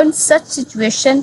in such situation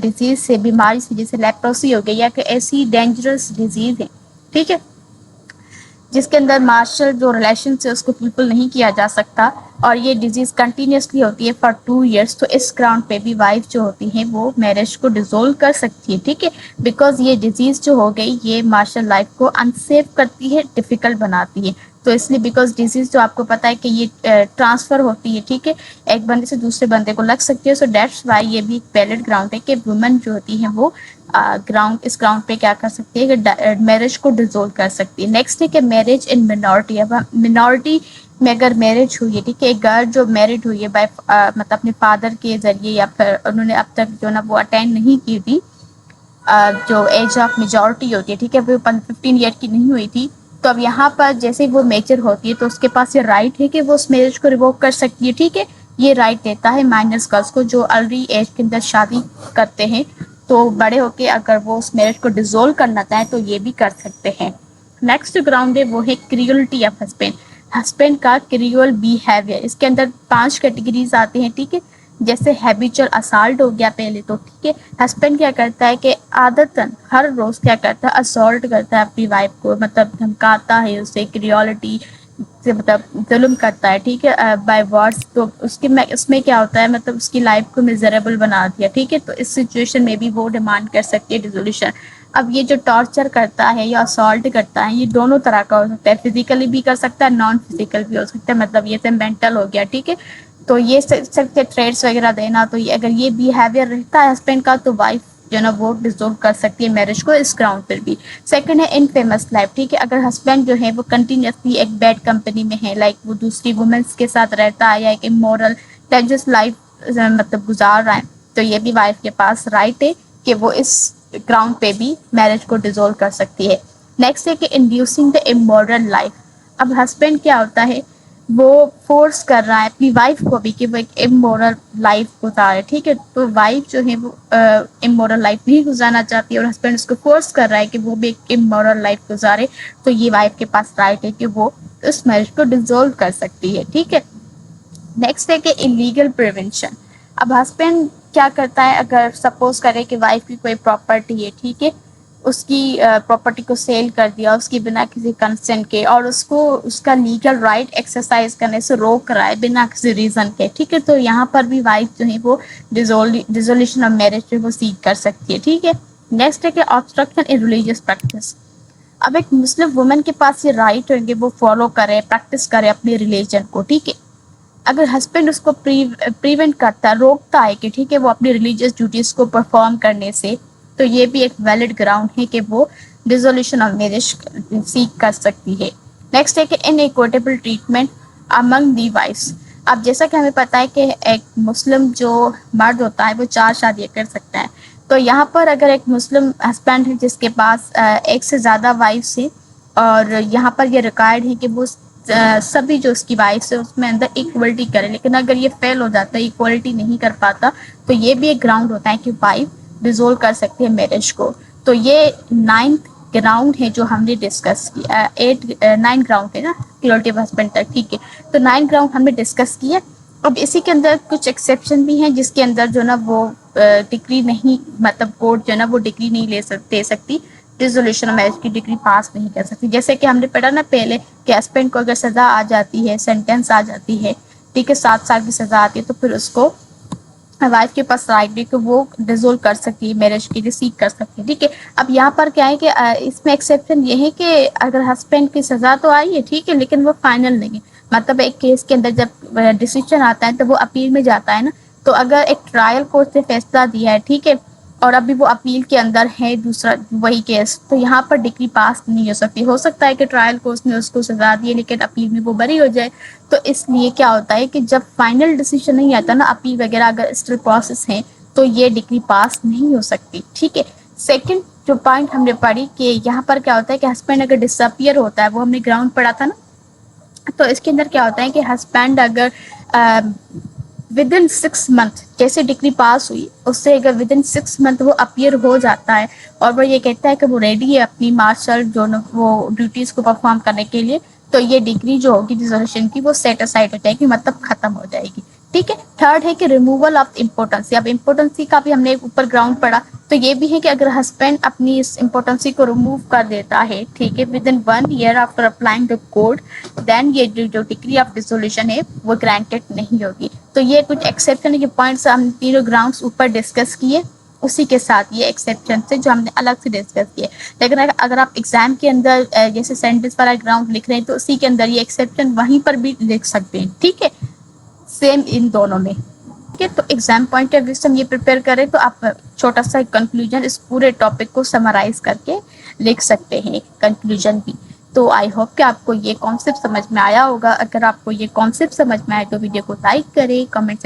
disease سے، بیماری سے، جیسے لیپروسی ہو گئی یا کہ ایسی ڈینجرس ڈیزیز ہیں، ٹھیک ہے، جس کے اندر مارشل جو ریلیشن سے اس کو فلفل نہیں کیا جا سکتا اور یہ ڈیزیز کنٹینیوسلی ہوتی ہے فار 2 ایئرس، تو اس گراؤنڈ پہ بھی وائف جو ہوتی ہیں وہ میرج کو ڈیزولو کر سکتی ہے، ٹھیک ہے، بیکاز یہ ڈیزیز جو ہو گئی یہ مارشل لائف کو انسیف کرتی ہے، ڈیفیکلٹ بناتی ہے، تو اس لیے بیکاز ڈیزیز جو آپ کو پتہ ہے کہ یہ ٹرانسفر ہوتی ہے، ٹھیک ہے، ایک بندے سے دوسرے بندے کو لگ سکتی ہے، سو دیٹس وائی یہ بھی ایک ویلڈ گراؤنڈ ہے کہ وومن جو ہوتی ہیں وہ اس گراؤنڈ پہ کیا کر سکتی ہے کہ میرج کو ڈیزولو کر سکتی ہے۔ نیکسٹ ہے کہ میرج ان مینورٹی، اب منورٹی میں اگر میرج ہوئی ہے، ٹھیک ہے، ایک گرل جو میرڈ ہوئی ہے بائی مطلب اپنے فادر کے ذریعے یا پھر انہوں نے اب تک جو نا وہ اٹینڈ نہیں کی تھی، جو ایج آف میجورٹی ہوتی ہے، ٹھیک ہے، وہ 15 ایئر کی نہیں ہوئی تھی، تو اب یہاں پر جیسے وہ میجر ہوتی ہے تو اس کے پاس یہ رائٹ ہے کہ وہ اس میرج کو ریووک کر سکتی ہے، ٹھیک ہے، یہ رائٹ دیتا ہے مائنرس گرلس کو جو ارلی ایج کے اندر شادی کرتے ہیں، تو بڑے ہو کے اگر وہ اس میرج کو ڈیزولو کرنا چاہیں تو یہ بھی کر سکتے ہیں۔ نیکسٹ گراؤنڈ ہے وہ ہے کریولٹی آف ہسبینڈ کا کریول بیہیویئر، اس کے اندر 5 کیٹیگریز آتے ہیں، ٹھیک ہے، جیسے ہیبیچل اسالٹ ہو گیا پہلے تو، ٹھیک ہے، ہسبینڈ کیا کرتا ہے کہ عادتاً ہر روز کیا کرتا ہے اسالٹ کرتا ہے اپنی وائف کو، مطلب دھمکاتا ہے اسے، کریولٹی سے مطلب ظلم کرتا ہے، ٹھیک ہے، بائی ورڈس، تو اس میں کیا ہوتا ہے مطلب اس کی لائف کو میزریبل بنا دیا، ٹھیک ہے، تو اس سچویشن میں بھی وہ ڈیمانڈ کر سکتی ہے ڈیزولیوشن۔ اب یہ جو ٹارچر کرتا ہے یا اسالٹ کرتا ہے یہ دونوں طرح کا ہو سکتا ہے، فزیکلی بھی کر سکتا ہے، نان فزیکل بھی ہو سکتا ہے، مطلب یہ سے مینٹل ہو گیا، ٹھیک ہے، تو یہ سکتے تھریٹس وغیرہ دینا، تو یہ اگر یہ بیہیویئر رہتا ہے ہسبینڈ کا تو وائف جو نا وہ ڈیزولو کر سکتی ہے میرج کو اس گراؤنڈ پر بھی۔ سیکنڈ ہے انفیمس لائف، ٹھیک ہے، اگر ہسبینڈ جو ہے وہ کنٹینیوسلی ایک بیڈ کمپنی میں ہے، لائک وہ دوسری وومنس کے ساتھ رہتا ہے یا ایک امورل ڈینجرس لائف مطلب گزار رہا ہے، تو یہ بھی وائف کے پاس رائٹ ہے کہ وہ اس گراؤنڈ پہ بھی میرج کو ڈیزولو کر سکتی ہے۔ نیکسٹ ہے کہ انڈیوسنگ دا امورل لائف، اب ہسبینڈ کیا ہوتا ہے وہ فورس کر رہا ہے اپنی وائف کو بھی کہ وہ ایک امورل لائف گزارے، ٹھیک ہے، تو وائف جو ہے وہ امورل لائف نہیں گزارنا چاہتی ہے اور ہسبینڈ اس کو فورس کر رہا ہے کہ وہ بھی ایک امورل لائف گزارے، تو یہ وائف کے پاس رائٹ ہے کہ وہ اس میرج کو ڈیزولو کر سکتی ہے، ٹھیک ہے۔ نیکسٹ ہے کہ انلیگل پریونشن، اب ہسبینڈ کیا کرتا ہے اگر سپوز کرے کہ وائف کی کوئی پراپرٹی ہے، ٹھیک ہے، اس کی پراپرٹی کو سیل کر دیا اس کی بنا کسی کنسنٹ کے اور اس کو اس کا لیگل رائٹ ایکسرسائز کرنے سے روک رہا ہے بنا کسی ریزن کے، ٹھیک ہے، تو یہاں پر بھی وائف جو ہے وہ ڈیزولیوشن آف میرج جو وہ سیک کر سکتی ہے، ٹھیک ہے۔ نیکسٹ ہے کہ آبسٹرکشن ان ریلیجیس پریکٹس، اب ایک مسلم وومن کے پاس یہ رائٹ ہوں گے وہ فالو کرے پریکٹس کرے اپنے ریلیجن کو، ٹھیک ہے، اگر ہسبینڈ اس کو پریونٹ کرتا ہے روکتا ہے کہ ٹھیک ہے وہ اپنی ریلیجیس ڈیوٹیز کو پرفارم کرنے سے، تو یہ بھی ایک ویلڈ گراؤنڈ ہے کہ وہ ڈیزولیوشن آف میرج سیک کر سکتی ہے۔ نیکسٹ ہے کہ ان ایکویٹیبل ٹریٹمنٹ امنگ دی وائفس، اب جیسا کہ ہمیں پتہ ہے کہ ایک مسلم جو مرد ہوتا ہے وہ 4 شادیاں کر سکتا ہے، تو یہاں پر اگر ایک مسلم ہسبینڈ ہے جس کے پاس ایک سے زیادہ وائفس ہیں اور یہاں پر یہ ریکوائرڈ ہے کہ وہ سبھی جو اس کی وائفس ہے اس میں اندر ایکوالٹی کرے، لیکن اگر یہ فیل ہو جاتا ہے ایکوالٹی نہیں کر پاتا تو یہ بھی ایک گراؤنڈ ہوتا ہے کہ وائف ڈیزولو کر سکتی ہے میرج کو، تو یہ 9 گراؤنڈ ہے جو ہم نے ڈسکس کیا، 9 گراؤنڈ ہے نا کیورٹی آف ہسبینڈ تک، ٹھیک ہے، تو 9 گراؤنڈ ہم نے ڈسکس کیا۔ اب اسی کے اندر کچھ ایکسیپشن بھی ہیں جس کے اندر جو نا وہ ڈگری نہیں، مطلب کورٹ جو ہے نا وہ ڈگری نہیں دے سکتی، ریزولوشن میرج کی ڈگری پاس نہیں کر سکتی، جیسے کہ ہم نے پڑھا نا پہلے کہ ہسبینڈ کو اگر سزا آ جاتی ہے، سینٹینس آ جاتی ہے، ٹھیک ہے، 7 سال کی سزا آتی ہے، تو پھر اس کو وائف کے پاس رائٹ بھی کہ وہ ڈیزولو کر سکتی ہے میرج کے لیے، سیک کر سکتی ہے، ٹھیک ہے۔ اب یہاں پر کیا ہے کہ اس میں ایکسیپشن یہ ہے کہ اگر ہسبینڈ کی سزا تو آئی ہے، ٹھیک ہے، لیکن وہ فائنل نہیں ہے، مطلب ایک کیس کے اندر جب ڈیسیجن آتا ہے تو وہ اپیل میں جاتا ہے نا، تو اگر ایک ٹرائل کورٹ سے فیصلہ دیا ہے، ٹھیک ہے، اور ابھی وہ اپیل کے اندر ہے دوسرا وہی کیس، تو یہاں پر ڈگری پاس نہیں ہو سکتی، ہو سکتا ہے کہ ٹرائل کورٹ نے اس کو سزا دی ہے لیکن اپیل میں وہ بری ہو جائے، تو اس لیے کیا ہوتا ہے کہ جب فائنل ڈیسیجن نہیں آتا نا اپیل وغیرہ اگر اسٹل پروسیس ہیں تو یہ ڈگری پاس نہیں ہو سکتی، ٹھیک ہے۔ سیکنڈ جو پوائنٹ ہم نے پڑھی کہ یہاں پر کیا ہوتا ہے کہ ہسبینڈ اگر ڈس اپیئر ہوتا ہے، وہ ہم نے گراؤنڈ پڑھا تھا نا، تو اس کے اندر کیا ہوتا ہے کہ ہسبینڈ اگر ود ان 6 منتھ جیسے ڈگری پاس ہوئی اس سے اگر ود ان 6 منتھ وہ اپیئر ہو جاتا ہے اور وہ یہ کہتا ہے کہ وہ ریڈی ہے اپنی مارشل جو وہ ڈیوٹیز کو پرفارم کرنے کے لیے، تو یہ ڈگری جو ہوگی ڈیزولیوشن کی وہ سیٹ اسائڈ ہو جائے گی، مطلب ختم ہو جائے گی، ٹھیک ہے. تھرڈ ہے کہ ریموول آف امپورٹنسی. اب امپورٹنسی کا بھی ہم نے اوپر گراؤنڈ پڑھا, تو یہ بھی ہے کہ اگر ہسبینڈ اپنی اس امپورٹنسی کو ریموو کر دیتا ہے, ٹھیک ہے, within 1 year after applying the code, then یہ جو ڈگری آف ڈیسولوشن ہے وہ گرانٹیڈ نہیں ہوگی. تو یہ کچھ ایکسیپشن کے پوائنٹس ہم تینوں گراؤنڈس اوپر ڈسکس کیے, اسی کے ساتھ یہ ایکسیپشن سے جو ہم نے الگ سے ڈسکس کیے. لیکن اگر آپ ایگزام کے اندر جیسے سینٹینس والا گراؤنڈ لکھ رہے ہیں تو اسی کے اندر یہ ایکسیپشن وہیں پر بھی لکھ سکتے ہیں, ٹھیک ہے, سیم ان دونوں میں. ٹھیک ہے, تو ایگزام پوائنٹ آف ویو سے ہم یہ پریپیئر کریں تو آپ چھوٹا سا کنکلوژن اس پورے ٹاپک کو سمرائز کر کے لکھ سکتے ہیں, کنکلوژن بھی. تو آئی ہوپ کہ آپ کو یہ کانسیپٹ سمجھ میں آیا ہوگا. اگر آپ کو یہ کانسیپٹ سمجھ میں آئے تو ویڈیو کو لائک کریں, کمنٹ